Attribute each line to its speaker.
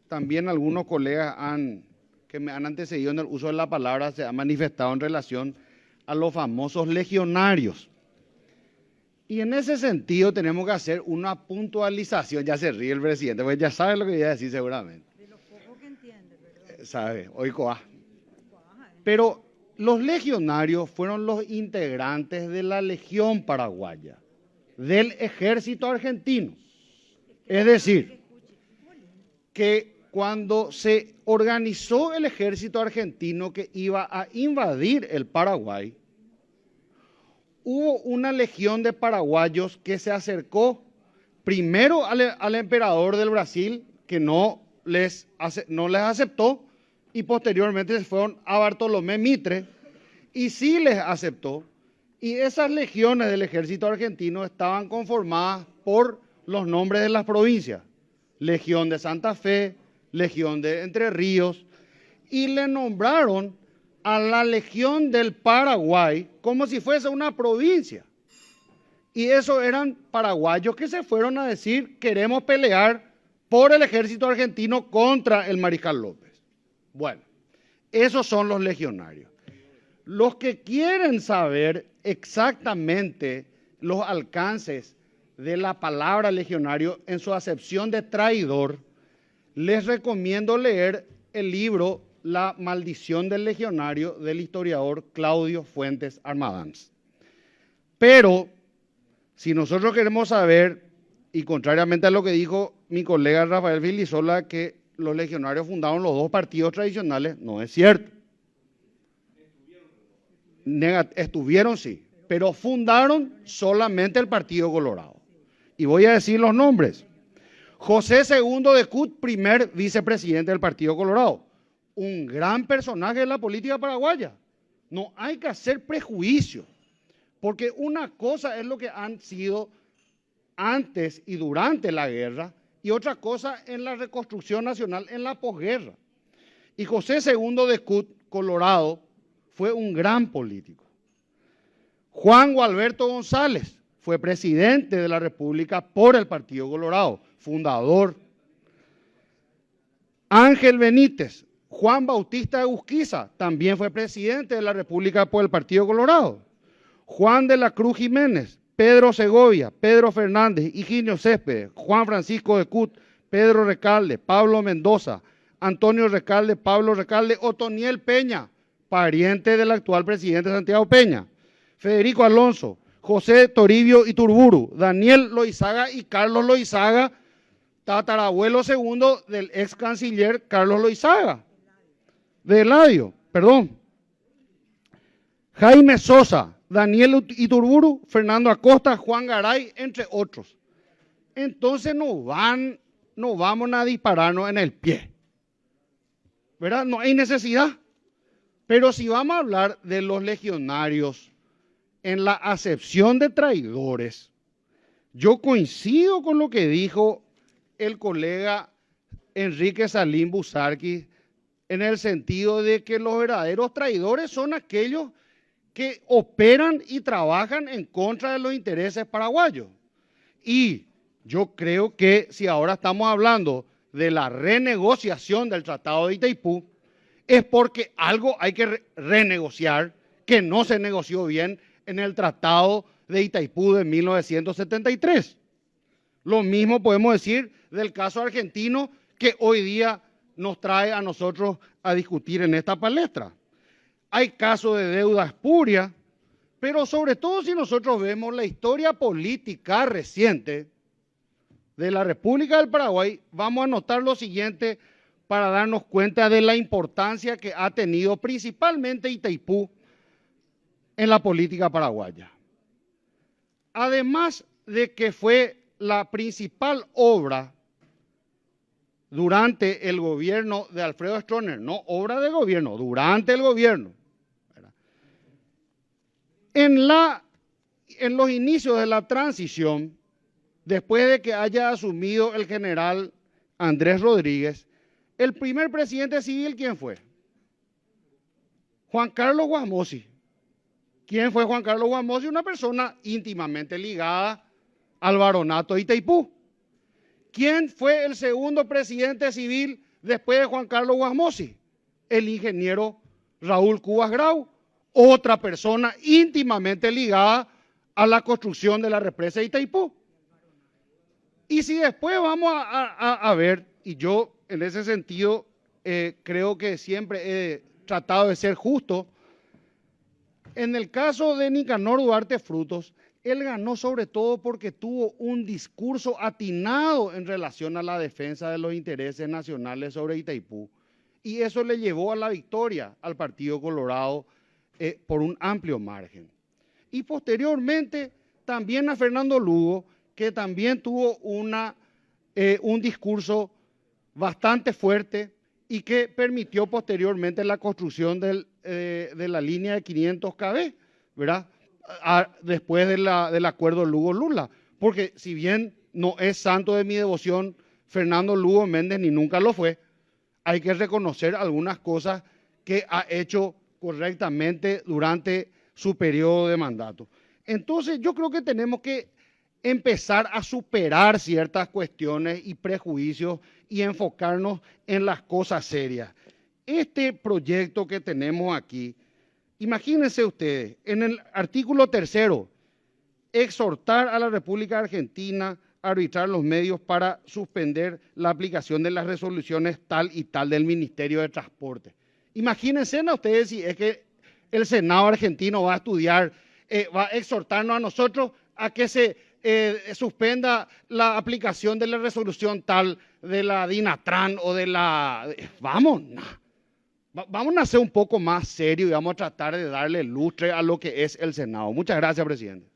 Speaker 1: también algunos colegas que me han antecedido en el uso de la palabra se han manifestado en relación a los famosos legionarios. Y en ese sentido tenemos que hacer una puntualización. Ya se ríe el presidente, porque ya sabe lo que voy a decir seguramente.
Speaker 2: De lo poco que entiende, ¿verdad?
Speaker 1: Sabe, hoy coa. Pero los legionarios fueron los integrantes de la Legión Paraguaya, del ejército argentino. Es decir, que cuando se organizó el ejército argentino que iba a invadir el Paraguay, hubo una legión de paraguayos que se acercó primero al emperador del Brasil, que no les aceptó, y posteriormente se fueron a Bartolomé Mitre, y sí les aceptó. Y esas legiones del ejército argentino estaban conformadas por los nombres de las provincias: Legión de Santa Fe, Legión de Entre Ríos, y le nombraron a la Legión del Paraguay como si fuese una provincia. Y esos eran paraguayos que se fueron a decir: queremos pelear por el ejército argentino contra el Mariscal López. Bueno, esos son los legionarios. Los que quieren saber exactamente los alcances de la palabra legionario en su acepción de traidor, les recomiendo leer el libro La maldición del legionario del historiador Claudio Fuentes Armadanz. Pero, si nosotros queremos saber, y contrariamente a lo que dijo mi colega Rafael Vilisola, que los legionarios fundaron los dos partidos tradicionales, no es cierto. Estuvieron sí, pero fundaron solamente el Partido Colorado. Y voy a decir los nombres. José II de Cut, primer vicepresidente del Partido Colorado. Un gran personaje de la política paraguaya. No hay que hacer prejuicios, porque una cosa es lo que han sido antes y durante la guerra, y otra cosa en la reconstrucción nacional en la posguerra. Y José II de Cut, Colorado, fue un gran político. Juan Gualberto González fue presidente de la República por el Partido Colorado, fundador. Ángel Benítez, Juan Bautista de Urquiza, también fue presidente de la República por el Partido Colorado. Juan de la Cruz Jiménez, Pedro Segovia, Pedro Fernández, Higinio Céspedes, Juan Francisco de Cut, Pedro Recalde, Pablo Mendoza, Antonio Recalde, Pablo Recalde, Otoniel Peña, pariente del actual presidente Santiago Peña, Federico Alonso, José Toribio Iturburu, Daniel Loizaga y Carlos Loizaga, tatarabuelo segundo del ex canciller Carlos Loizaga, de Eladio, perdón. Jaime Sosa, Daniel Iturburu, Fernando Acosta, Juan Garay, entre otros. Entonces no vamos a dispararnos en el pie, ¿verdad? No hay necesidad. Pero si vamos a hablar de los legionarios en la acepción de traidores, yo coincido con lo que dijo el colega Enrique Salín Busarqui, en el sentido de que los verdaderos traidores son aquellos que operan y trabajan en contra de los intereses paraguayos. Y yo creo que si ahora estamos hablando de la renegociación del Tratado de Itaipú, es porque algo hay que renegociar que no se negoció bien en el Tratado de Itaipú de 1973. Lo mismo podemos decir del caso argentino que hoy día nos trae a nosotros a discutir en esta palestra. Hay casos de deuda espuria, pero sobre todo si nosotros vemos la historia política reciente de la República del Paraguay, vamos a notar lo siguiente para darnos cuenta de la importancia que ha tenido principalmente Itaipú en la política paraguaya. Además de que fue la principal obra durante el gobierno de Alfredo Stroessner, no obra de gobierno, durante el gobierno. En los inicios de la transición, después de que haya asumido el general Andrés Rodríguez, el primer presidente civil, ¿quién fue? Juan Carlos Guasmosi. ¿Quién fue Juan Carlos Guasmosi? Una persona íntimamente ligada al baronato de Itaipú. ¿Quién fue el segundo presidente civil Después de Juan Carlos Guasmosi, el ingeniero Raúl Cubas Grau, otra persona íntimamente ligada a la construcción de la represa de Itaipú. Y si después vamos a ver, y yo en ese sentido creo que siempre he tratado de ser justo, en el caso de Nicanor Duarte Frutos, él ganó sobre todo porque tuvo un discurso atinado en relación a la defensa de los intereses nacionales sobre Itaipú. Y eso le llevó a la victoria al Partido Colorado por un amplio margen. Y posteriormente también a Fernando Lugo, que también tuvo un discurso bastante fuerte y que permitió posteriormente la construcción de la línea de 500 kV, ¿verdad? Después del acuerdo Lugo-Lula. Porque si bien no es santo de mi devoción Fernando Lugo Méndez, ni nunca lo fue, hay que reconocer algunas cosas que ha hecho correctamente durante su periodo de mandato. Entonces yo creo que tenemos que empezar a superar ciertas cuestiones y prejuicios y enfocarnos en las cosas serias. Este proyecto que tenemos aquí, imagínense ustedes, en el artículo 3, exhortar a la República Argentina a arbitrar los medios para suspender la aplicación de las resoluciones tal y tal del Ministerio de Transporte. Imagínense a ustedes si es que el Senado argentino va a estudiar, va a exhortarnos a nosotros a que se suspenda la aplicación de la resolución tal de la DINATRAN o de la... Vamos a ser un poco más serios y vamos a tratar de darle lustre a lo que es el Senado. Muchas gracias, presidente.